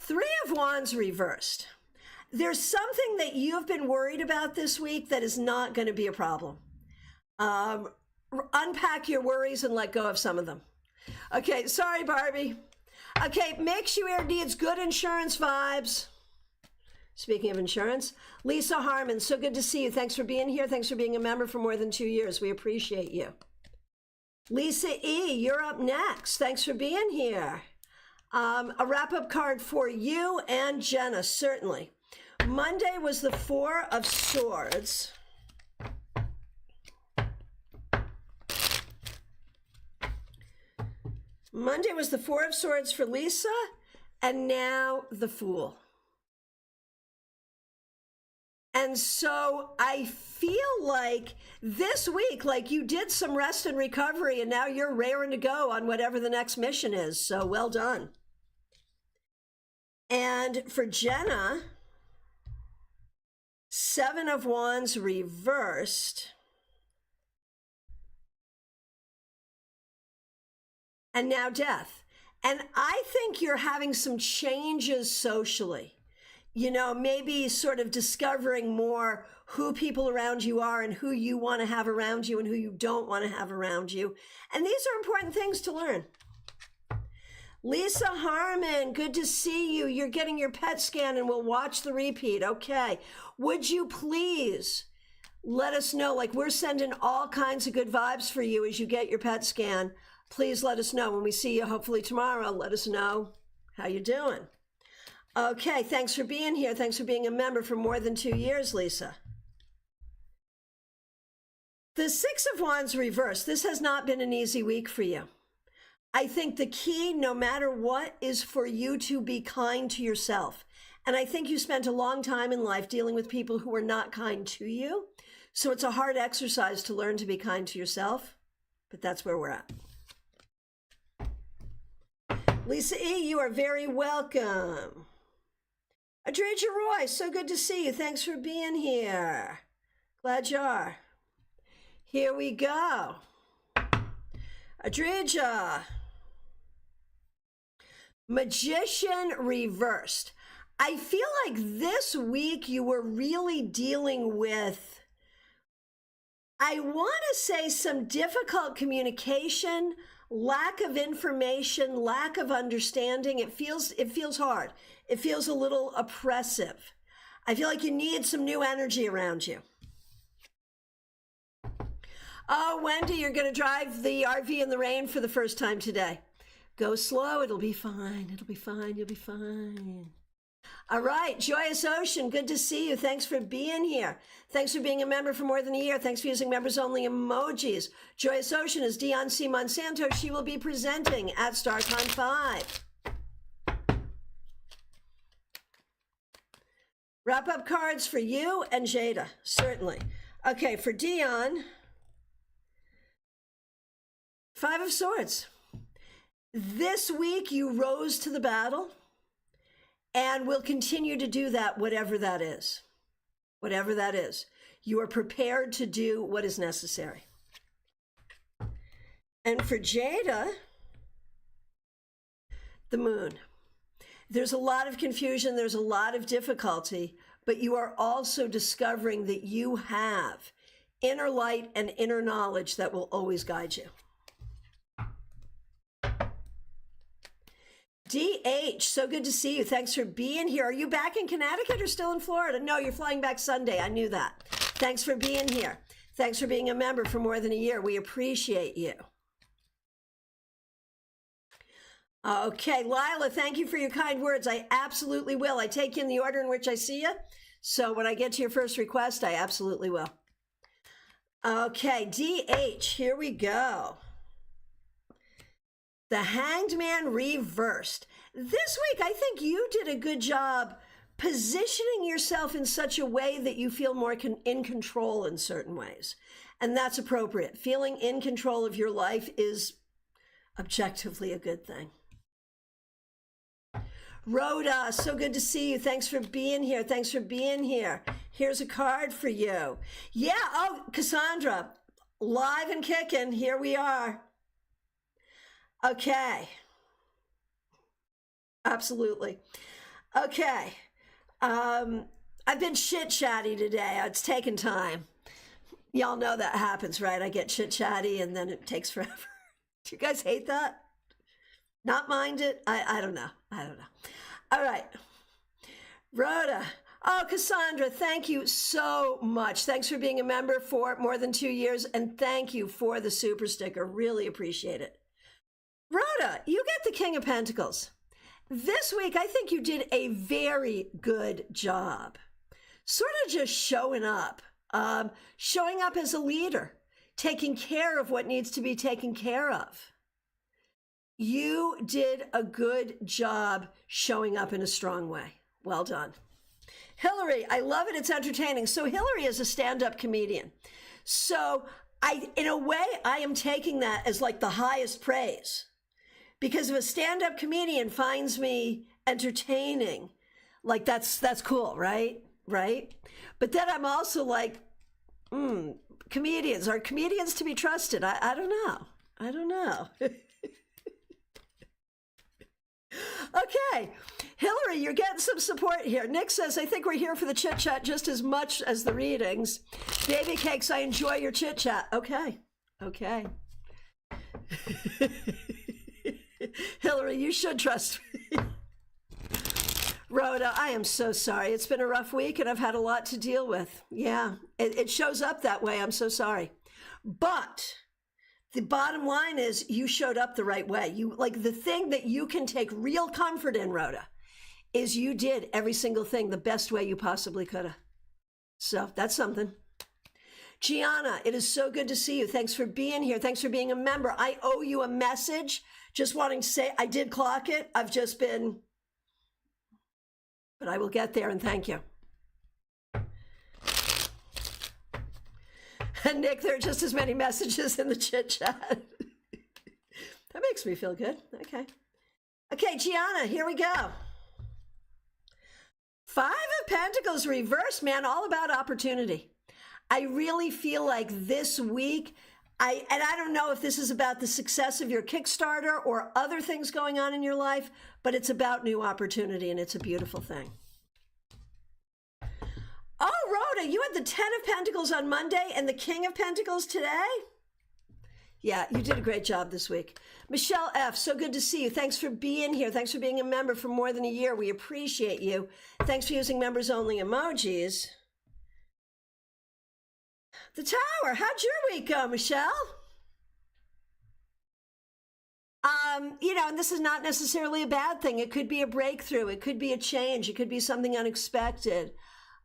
3 of Wands reversed. There's something that you've been worried about this week that is not going to be a problem. Unpack your worries and let go of some of them. Okay, sorry, Barbie. Okay, makes you air needs good insurance vibes. Speaking of insurance, Lisa Harmon, so good to see you. Thanks for being here. Thanks for being a member for more than 2 years. We appreciate you. Lisa E., you're up next. Thanks for being here. A wrap-up card for you and Jenna, certainly. Monday was the 4 of Swords. Monday was the 4 of Swords for Lisa, and now the Fool. And so I feel like this week, you did some rest and recovery, and now you're raring to go on whatever the next mission is. So well done. And for Jenna, 7 of Wands reversed. And now Death. And I think you're having some changes socially. You know, maybe sort of discovering more who people around you are and who you want to have around you and who you don't want to have around you. And these are important things to learn. Lisa Harmon, good to see you. You're getting your PET scan and we'll watch the repeat. Okay. Would you please let us know, we're sending all kinds of good vibes for you as you get your PET scan. Please let us know when we see you, hopefully tomorrow. Let us know how you're doing. Okay, thanks for being here. Thanks for being a member for more than 2 years, Lisa. The 6 of Wands reversed. This has not been an easy week for you. I think the key, no matter what, is for you to be kind to yourself. And I think you spent a long time in life dealing with people who were not kind to you. So it's a hard exercise to learn to be kind to yourself, but that's where we're at. Lisa E., you are very welcome. Adridja Roy, so good to see you. Thanks for being here. Glad you are. Here we go. Adridja. Magician reversed. I feel like this week you were really dealing with, I want to say, some difficult communication, lack of information, lack of understanding. It feels hard. It feels a little oppressive. I feel like you need some new energy around you. Oh, Wendy, you're going to drive the RV in the rain for the first time today. Go slow. It'll be fine. It'll be fine. You'll be fine. All right, Joyous Ocean, good to see you. Thanks for being here. Thanks for being a member for more than a year. Thanks for using members-only emojis. Joyous Ocean is Dion C. Monsanto. She will be presenting at StaarCon 5. Wrap-up cards for you and Jada, certainly. Okay, for Dion, 5 of Swords. This week you rose to the battle. And we'll continue to do that, whatever that is. Whatever that is. You are prepared to do what is necessary. And for Jada, the Moon. There's a lot of confusion. There's a lot of difficulty. But you are also discovering that you have inner light and inner knowledge that will always guide you. DH, so good to see you. Thanks for being here. Are you back in Connecticut or still in Florida? No, you're flying back Sunday. I knew that. Thanks for being here. Thanks for being a member for more than a year. We appreciate you. Okay, Lila, thank you for your kind words. I absolutely will. I take you in the order in which I see you. So when I get to your first request, I absolutely will. Okay, DH, here we go. The Hanged Man reversed. This week, I think you did a good job positioning yourself in such a way that you feel more in control in certain ways. And that's appropriate. Feeling in control of your life is objectively a good thing. Rhoda, so good to see you. Thanks for being here. Thanks for being here. Here's a card for you. Yeah, oh, Cassandra, live and kicking. Here we are. Okay. Absolutely. Okay. I've been chit-chatty today. It's taken time. Y'all know that happens, right? I get chit-chatty and then it takes forever. Do you guys hate that? Not mind it? I don't know. I don't know. All right. Rhoda. Oh, Cassandra, thank you so much. Thanks for being a member for more than 2 years. And thank you for the super sticker. Really appreciate it. Rhoda, you get the King of Pentacles. This week, I think you did a very good job. Sort of just showing up as a leader, taking care of what needs to be taken care of. You did a good job showing up in a strong way. Well done. Hillary, I love it. It's entertaining. So Hillary is a stand-up comedian. So in a way, I am taking that as like the highest praise. Because if a stand-up comedian finds me entertaining, like that's cool, right? Right? But then I'm also like, comedians, are comedians to be trusted? I don't know. I don't know. Okay, Hillary, you're getting some support here. Nick says, I think we're here for the chit-chat just as much as the readings. Baby Cakes, I enjoy your chit-chat. Okay, okay. Hillary, you should trust me. Rhoda, I am so sorry. It's been a rough week and I've had a lot to deal with. Yeah, it shows up that way. I'm so sorry. But the bottom line is you showed up the right way. You like the thing that you can take real comfort in, Rhoda, is you did every single thing the best way you possibly could have. So that's something. Gianna, it is so good to see you. Thanks for being here. Thanks for being a member. I owe you a message. Just wanting to say I did clock it. I've just been, but I will get there and thank you. And Nick, there are just as many messages in the chit chat. That makes me feel good. Okay. Okay, Gianna, here we go. 5 of Pentacles reversed, man, all about opportunity. I really feel like this week, I don't know if this is about the success of your Kickstarter or other things going on in your life, but it's about new opportunity and it's a beautiful thing. Oh, Rhoda, you had the 10 of Pentacles on Monday and the King of Pentacles today? Yeah, you did a great job this week. Michelle F., so good to see you. Thanks for being here. Thanks for being a member for more than a year. We appreciate you. Thanks for using members only emojis. The Tower, how'd your week go, Michelle? And this is not necessarily a bad thing. It could be a breakthrough. It could be a change. It could be something unexpected.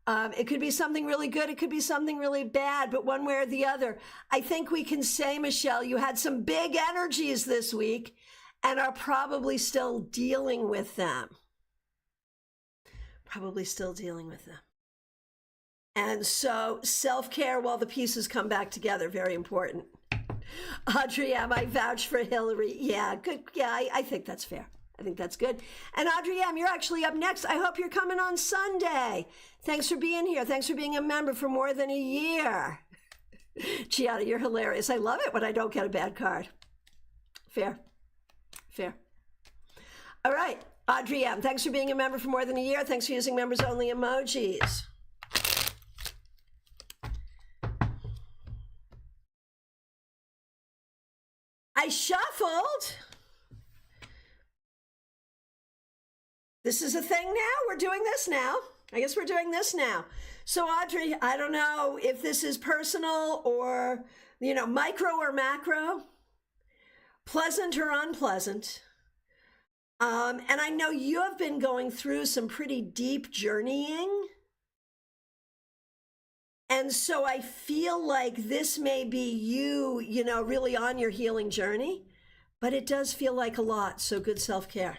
It could be something really good. It could be something really bad, but one way or the other, I think we can say, Michelle, you had some big energies this week and are probably still dealing with them. Probably still dealing with them. And so self-care while the pieces come back together, very important. Audrey M., I vouch for Hillary. Yeah, good. Yeah, I think that's fair. I think that's good. And Audrey M., you're actually up next. I hope you're coming on Sunday. Thanks for being here. Thanks for being a member for more than a year. Gianna, you're hilarious. I love it when I don't get a bad card. Fair. Fair. All right. Audrey M., thanks for being a member for more than a year. Thanks for using members only emojis. I shuffled. This is a thing now? We're doing this now. I guess we're doing this now. So Audrey, I don't know if this is personal or, micro or macro, pleasant or unpleasant. And I know you have been going through some pretty deep journeying. And so I feel like this may be you, really on your healing journey, but it does feel like a lot. So good self-care.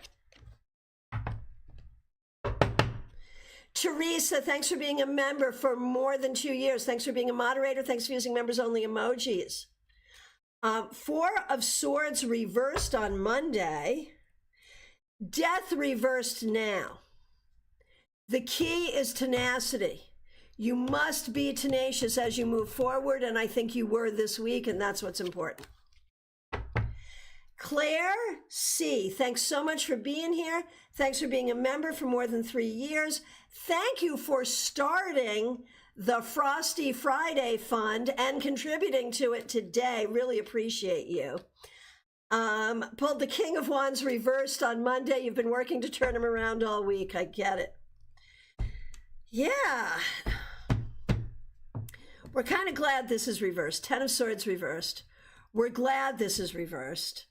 Teresa, thanks for being a member for more than 2 years. Thanks for being a moderator. Thanks for using members only emojis. Four of Swords reversed on Monday. Death reversed now. The key is tenacity. You must be tenacious as you move forward, and I think you were this week, and that's what's important. Claire C., thanks so much for being here. Thanks for being a member for more than 3 years. Thank you for starting the Frosty Friday Fund and contributing to it today. Really appreciate you. Pulled the King of Wands reversed on Monday. You've been working to turn him around all week. I get it. Yeah. We're kind of glad this is reversed. Ten of Swords reversed. We're glad this is reversed.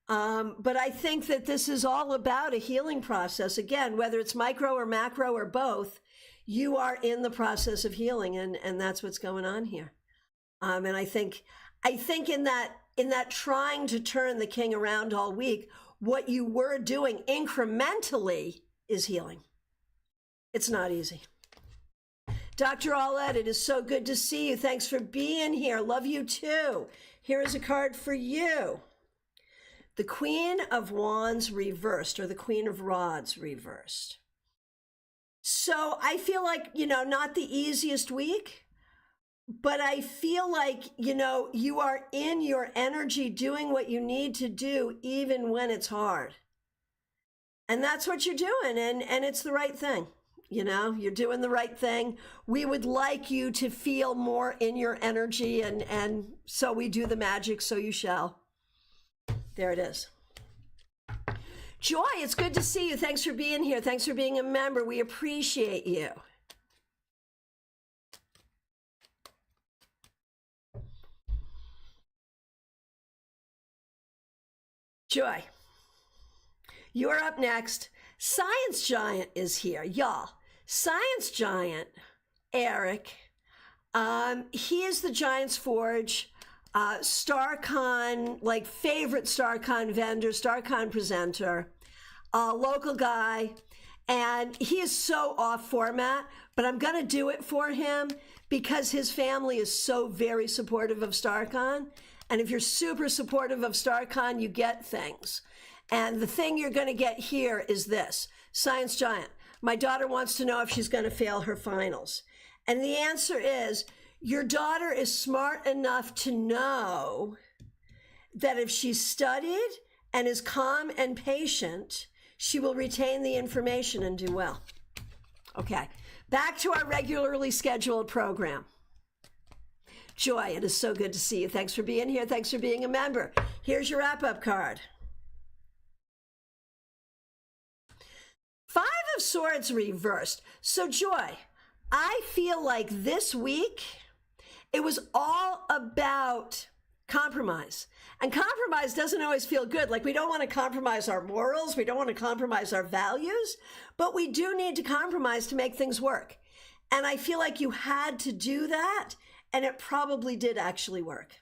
But I think that this is all about a healing process. Again, whether it's micro or macro or both, you are in the process of healing, and that's what's going on here. And I think in that trying to turn the king around all week, what you were doing incrementally is healing. It's not easy. Dr. Aulette, it is so good to see you. Thanks for being here. Love you too. Here is a card for you. The Queen of Wands reversed, or the Queen of Rods reversed. So I feel like, not the easiest week, but I feel like, you are in your energy doing what you need to do, even when it's hard. And that's what you're doing. And it's the right thing. You're doing the right thing. We would like you to feel more in your energy, and so we do the magic, so you shall. There it is. Joy, it's good to see you. Thanks for being here. Thanks for being a member. We appreciate you. Joy, you are up next. Science Giant is here, y'all. Science Giant, Eric, he is the Giant's Forge, StaarCon, favorite StaarCon vendor, StaarCon presenter, local guy, and he is so off format, but I'm going to do it for him because his family is so very supportive of StaarCon, and if you're super supportive of StaarCon, you get things. And the thing you're going to get here is this. Science Giant, my daughter wants to know if she's going to fail her finals. And the answer is, your daughter is smart enough to know that if she studied and is calm and patient, she will retain the information and do well. Okay, back to our regularly scheduled program. Joy, it is so good to see you. Thanks for being here. Thanks for being a member. Here's your wrap-up card. Five of Swords reversed. So Joy, I feel like this week, it was all about compromise. And compromise doesn't always feel good. Like, we don't want to compromise our morals. We don't want to compromise our values, but we do need to compromise to make things work. And I feel like you had to do that, and it probably did actually work.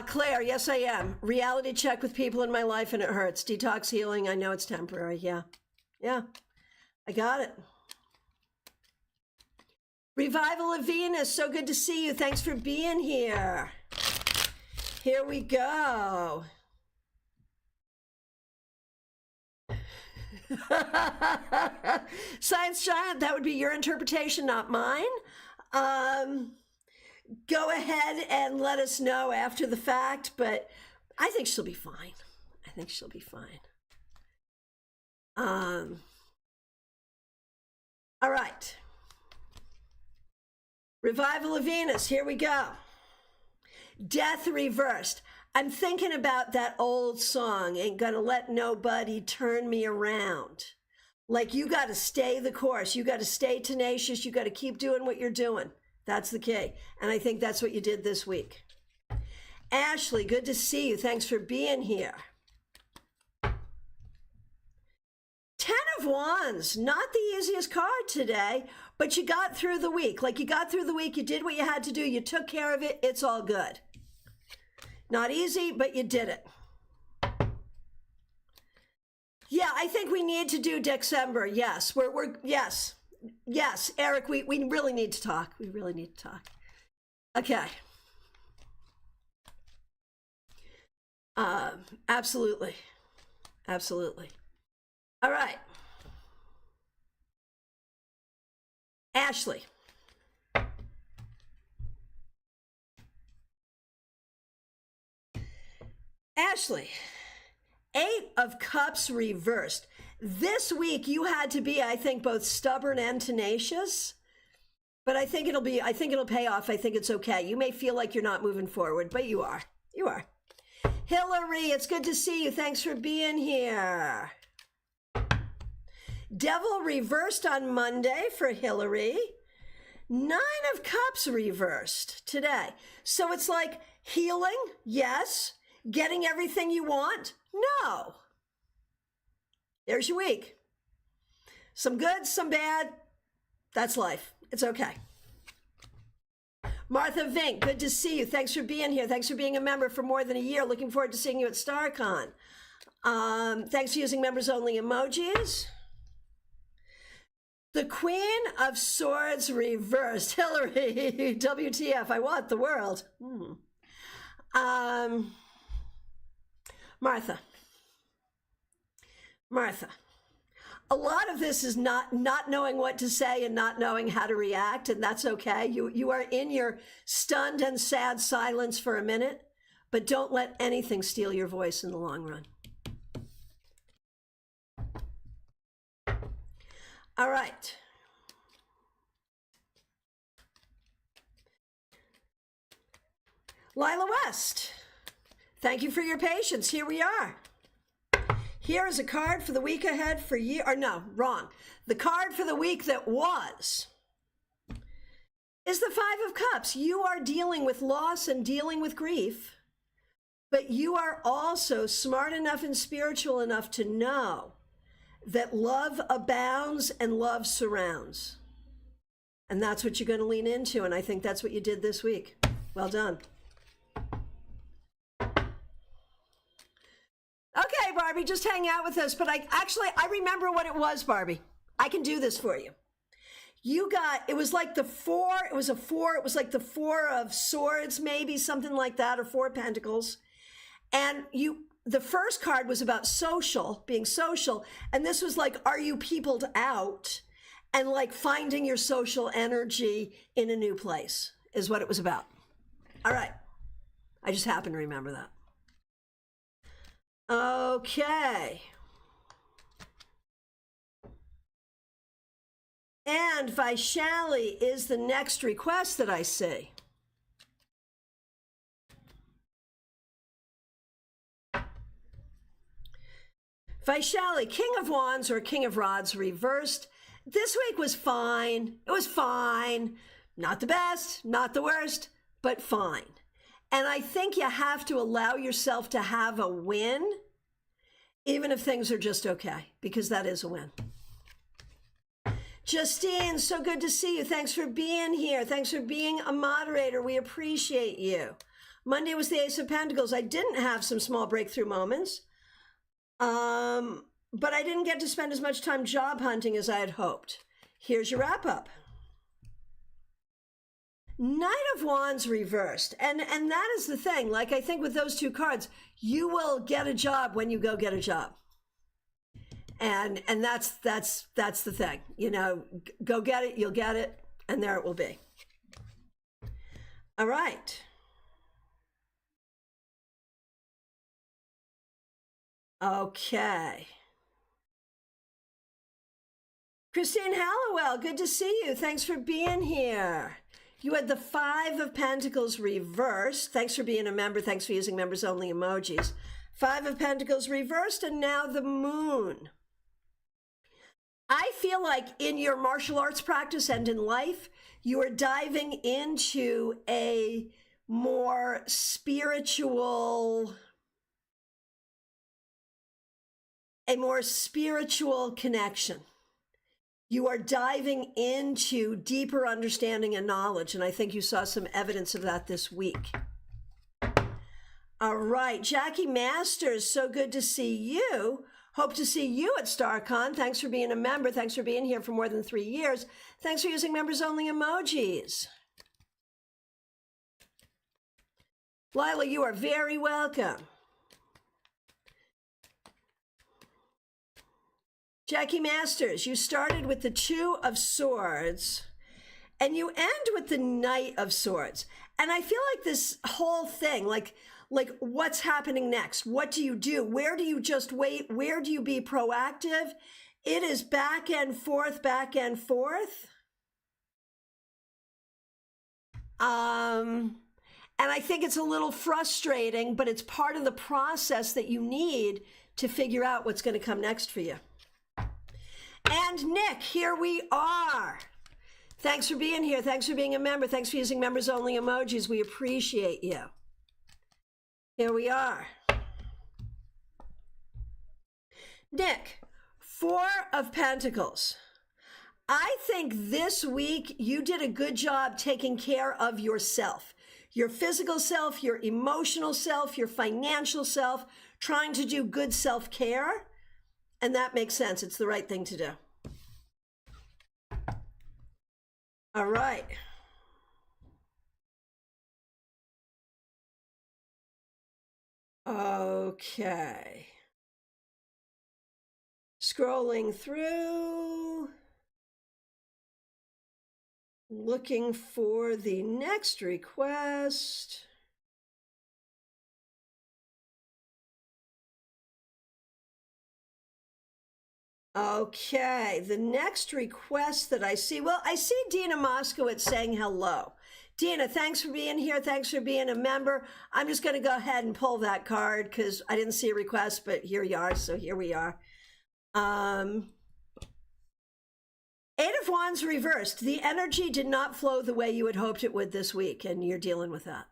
Claire, yes, I am. Reality check with people in my life, and it hurts. Detox healing, I know it's temporary. Yeah, I got it. Revival of Venus, so good to see you. Thanks for being here. Here we go. Science Giant, that would be your interpretation, not mine. Go ahead and let us know after the fact, but I think she'll be fine. I think she'll be fine. All right. Revival of Venus, here we go. Death reversed. I'm thinking about that old song, Ain't Gonna Let Nobody Turn Me Around. Like, you got to stay the course. You got to stay tenacious. You got to keep doing what you're doing. That's the key. And I think that's what you did this week. Ashley, good to see you. Thanks for being here. 10 of Wands, not the easiest card today, but you got through the week. Like, you got through the week, you did what you had to do, you took care of it, it's all good. Not easy, but you did it. Yeah, I think we need to do December. Yes, yes, Eric, we really need to talk. We really need to talk. Okay. Absolutely. Absolutely. All right. Ashley. Ashley, 8 of Cups reversed. This week you had to be, I think, both stubborn and tenacious, but I think it'll pay off. I think it's okay. You may feel like you're not moving forward, but you are. You are. Hillary, it's good to see you. Thanks for being here. Devil reversed on Monday for Hillary. 9 of Cups reversed today. So it's like healing, yes. Getting everything you want, no. There's your week. Some good, some bad. That's life. It's okay. Martha Vink, good to see you. Thanks for being here. Thanks for being a member for more than a year. Looking forward to seeing you at StaarCon. Thanks for using members only emojis. The Queen of Swords reversed. Hillary, WTF, I want the world. Martha, a lot of this is not knowing what to say and not knowing how to react, and that's okay. You are in your stunned and sad silence for a minute, but don't let anything steal your voice in the long run. All right. Lila West, thank you for your patience. Here we are. Here is a card for the week ahead for you, or no, wrong. The card for the week that was is the 5 of Cups. You are dealing with loss and dealing with grief, but you are also smart enough and spiritual enough to know that love abounds and love surrounds. And that's what you're going to lean into, and I think that's what you did this week. Well done. Okay, Barbie, just hang out with us. But I remember what it was, Barbie. I can do this for you. You got, it was like the 4, it was like the 4 of Swords, maybe something like that, or 4 of Pentacles. And the first card was about being social. And this was like, are you peopled out? And like finding your social energy in a new place is what it was about. All right. I just happen to remember that. Okay. And Vaishali is the next request that I see. Vaishali, King of Wands or King of Rods reversed. This week was fine. It was fine. Not the best, not the worst, but fine. And I think you have to allow yourself to have a win, even if things are just okay, because that is a win. Justine, so good to see you. Thanks for being here. Thanks for being a moderator. We appreciate you. Monday was the Ace of Pentacles. I didn't have some small breakthrough moments. But I didn't get to spend as much time job hunting as I had hoped. Here's your wrap up. Knight of Wands reversed. And that is the thing. Like, I think with those two cards, you will get a job when you go get a job. And that's the thing. You know, go get it, you'll get it, and there it will be. All right. Okay. Christine Hallowell, good to see you. Thanks for being here. You had the Five of Pentacles reversed. Thanks for being a member. Thanks for using members only emojis. Five of Pentacles reversed, and now the Moon. I feel like in your martial arts practice and in life, you are diving into a more spiritual connection. You are diving into deeper understanding and knowledge, and I think you saw some evidence of that this week. All right, Jackie Masters, so good to see you. Hope to see you at StaarCon. Thanks for being a member. Thanks for being here for more than 3 years. Thanks for using members-only emojis. Lila, you are very welcome. Jackie Masters, you started with the Two of Swords, and you end with the Knight of Swords. And I feel like this whole thing, like what's happening next? What do you do? Where do you just wait? Where do you be proactive? It is back and forth, back and forth. And I think it's a little frustrating, but it's part of the process that you need to figure out what's going to come next for you. And Nick, here we are. Thanks for being here. Thanks for being a member. Thanks for using members only emojis. We appreciate you. Here we are. Nick, Four of Pentacles. I think this week you did a good job taking care of yourself, your physical self, your emotional self, your financial self, trying to do good self-care. And that makes sense. It's the right thing to do. All right. Okay. Scrolling through. Looking for the next request. Okay, the next request that I see, well, I see Dina Moskowitz saying hello. Dina, thanks for being here. Thanks for being a member. I'm just going to go ahead and pull that card because I didn't see a request, but here you are. So here we are. Eight of Wands reversed. The energy did not flow the way you had hoped it would this week, and you're dealing with that.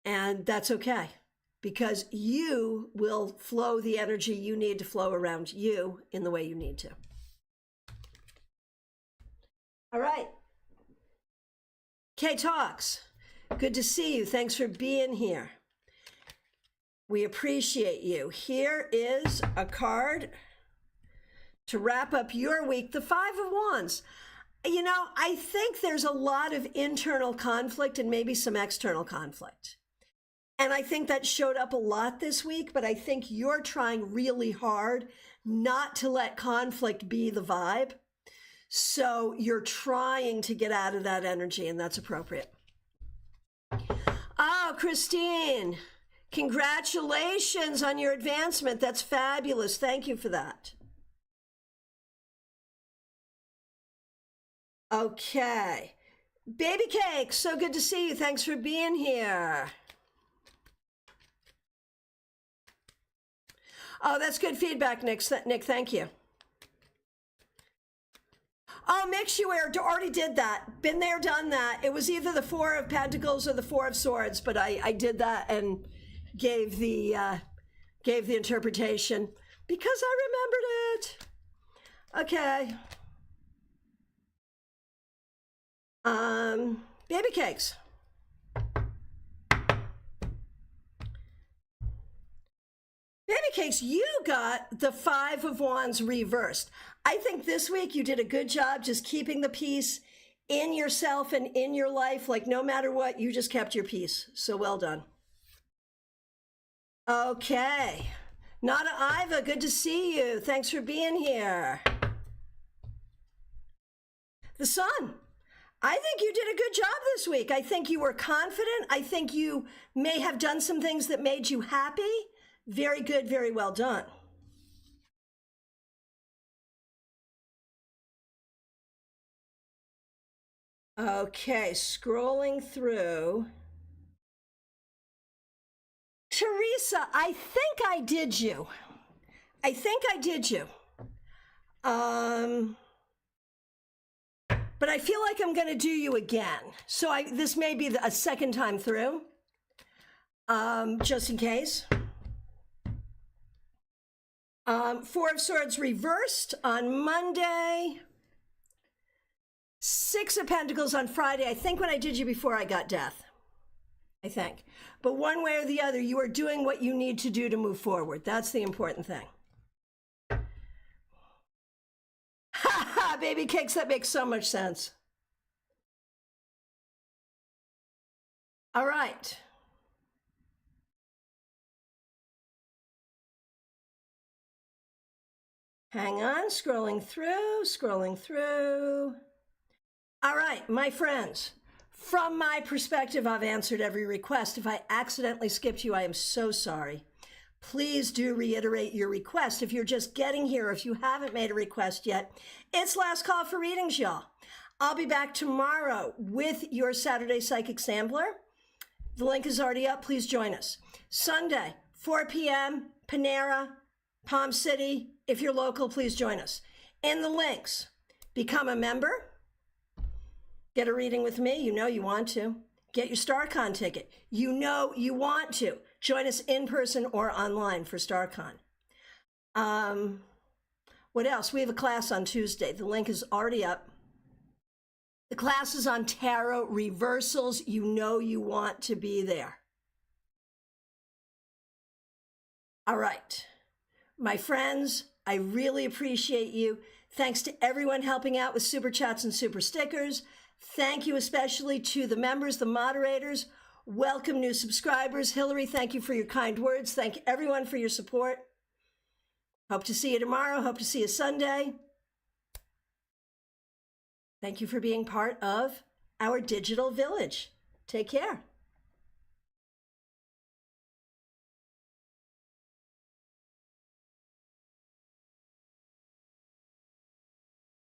And that's okay, because you will flow the energy you need to flow around you in the way you need to. All right. Kay Talks, good to see you. Thanks for being here. We appreciate you. Here is a card to wrap up your week, the Five of Wands. You know, I think there's a lot of internal conflict and maybe some external conflict. And I think that showed up a lot this week, but I think you're trying really hard not to let conflict be the vibe. So you're trying to get out of that energy, and that's appropriate. Oh, Christine, congratulations on your advancement. That's fabulous. Thank you for that. Okay. Baby Cake, so good to see you. Thanks for being here. Oh, that's good feedback, Nick. Nick, thank you. Oh, Mixuary already did that. Been there, done that. It was either the Four of Pentacles or the Four of Swords, but I did that and gave the interpretation because I remembered it. Okay. Baby Cakes. Baby Cakes, you got the Five of Wands reversed. I think this week you did a good job just keeping the peace in yourself and in your life. Like no matter what, you just kept your peace. So well done. Okay. Nada Iva, good to see you. Thanks for being here. The Sun. I think you did a good job this week. I think you were confident. I think you may have done some things that made you happy. Very good, very well done. Okay, scrolling through. Teresa, I think I did you. I think I did you. But I feel like I'm going to do you again. So this may be a second time through, just in case. Four of Swords reversed on Monday. Six of Pentacles on Friday. I think when I did you before, I got Death. I think. But one way or the other, you are doing what you need to do to move forward. That's the important thing. Ha ha, Baby Cakes, that makes so much sense. All right. Hang on, scrolling through. All right, my friends, from my perspective, I've answered every request. If I accidentally skipped you, I am so sorry. Please do reiterate your request. If you're just getting here, if you haven't made a request yet, it's last call for readings, y'all. I'll be back tomorrow with your Saturday Psychic Sampler. The link is already up. Please join us. Sunday, 4 p.m., Panera, Palm City. If you're local, please join us. In the links, become a member. Get a reading with me. You know you want to. Get your StaarCon ticket. You know you want to. Join us in person or online for StaarCon. What else? We have a class on Tuesday. The link is already up. The class is on tarot reversals. You know you want to be there. All right. My friends, I really appreciate you. Thanks to everyone helping out with super chats and super stickers. Thank you especially to the members, the moderators. Welcome new subscribers. Hillary, thank you for your kind words. Thank everyone for your support. Hope to see you tomorrow. Hope to see you Sunday. Thank you for being part of our digital village. Take care.